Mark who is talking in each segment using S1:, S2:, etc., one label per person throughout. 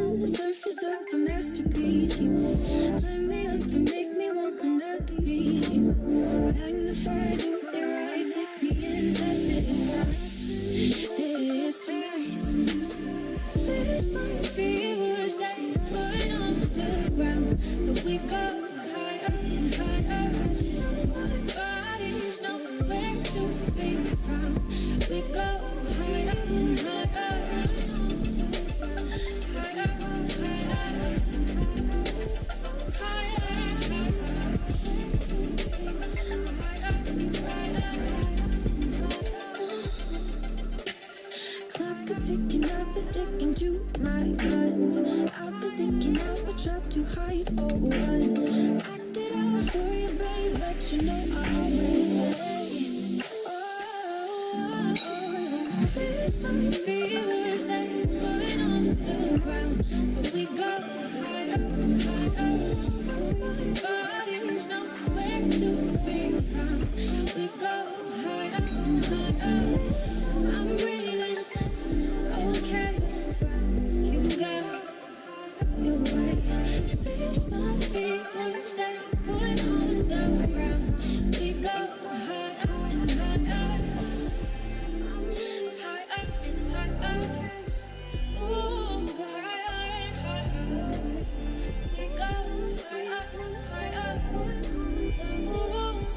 S1: on the surface of a masterpiece. You light me up and make me want another piece. You magnify, do it right, take me in just this time. This time, there's my fears that put on the ground, but we go higher and higher. Still, my body's nowhere to be found. We go higher and higher. Ticking up is sticking to my guns. I've been thinking I would try to hide or run. Acted out for you, babe, but you know I always stay. There's my fears that put on the ground, but we go higher and higher. My body's nowhere to be found. We go higher and higher. I'm breathing. Okay, you got your way. There's my feelings that put on the ground. We go higher and higher, higher and higher. Ooh, go higher and higher. We go higher and higher. Ooh,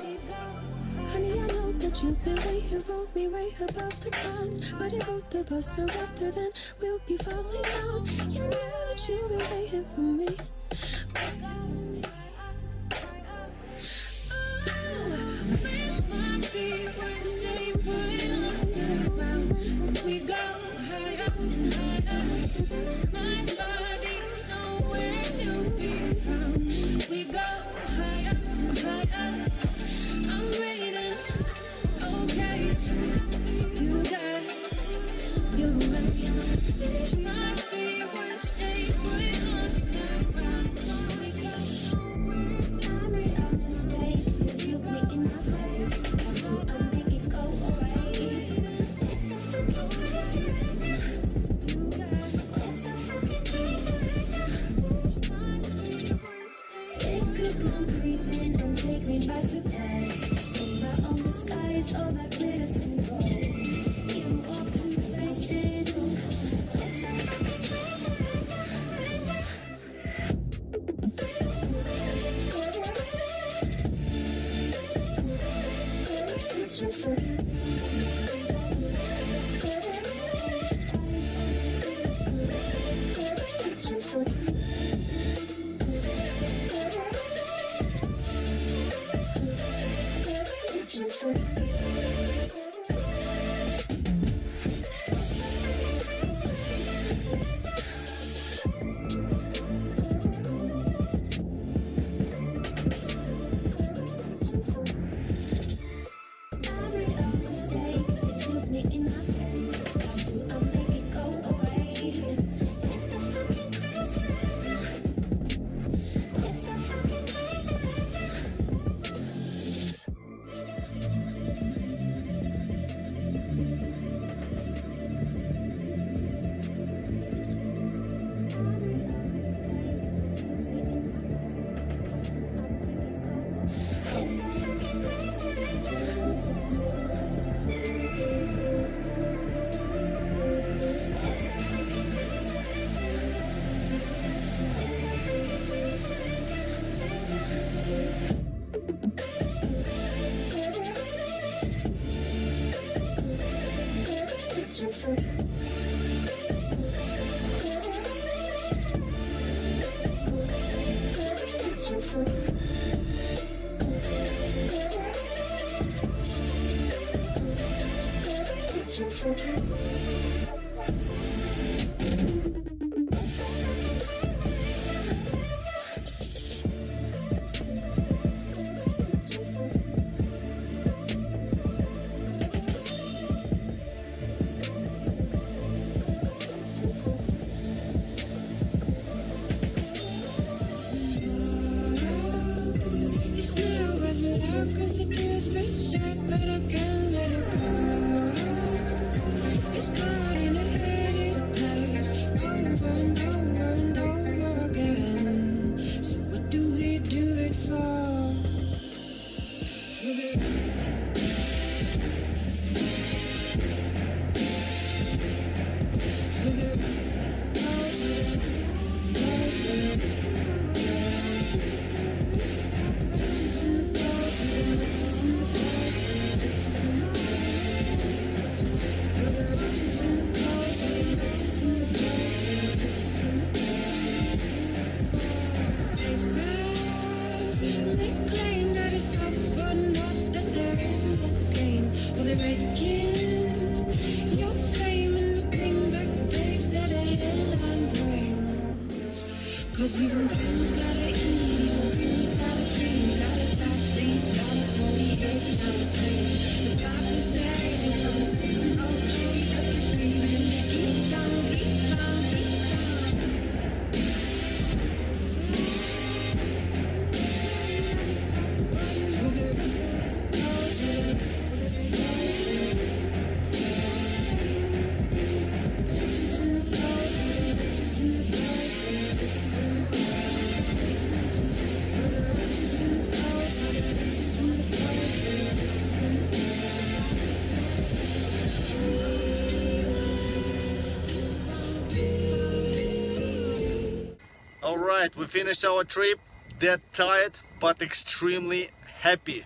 S1: we go. Honey, I know that you've been waiting for me way above the clouds, but if both of us are up there, then we'll be falling down. You knew that you were waiting for me. Oh, wish my feet would stay put on the ground. We go higher and higher. My body's nowhere to be found. We go higher and higher. I'm waiting. Okay, you got your way. Wish my feet would stay put on the ground. We got I'm made a mistake. You look me in my face. How do I make it go away? It's so fucking crazy right now. It's so fucking crazy right now. It could come creeping and take me by surprise. On the skies, all that glitters and gold. You walk too fast and it's so fucking crazy right now, right now. It's so fucking it's so fucking It's caught in a head, it plays over and over. the breaking. Your fame and the bring back babes that a headline brings. Cause even kings gotta eat, even kings gotta dream, gotta top these dollars for we head downstream. The Papa's hanging from the same old tree up the dream. Keep on, keep on, keep on. For the riches and the cars, for the riches and the cars, for the riches and the cars. For the riches and the cars, for the riches and the cars, for the riches and the
S2: Alright, we finished our trip. Dead tired, but extremely happy.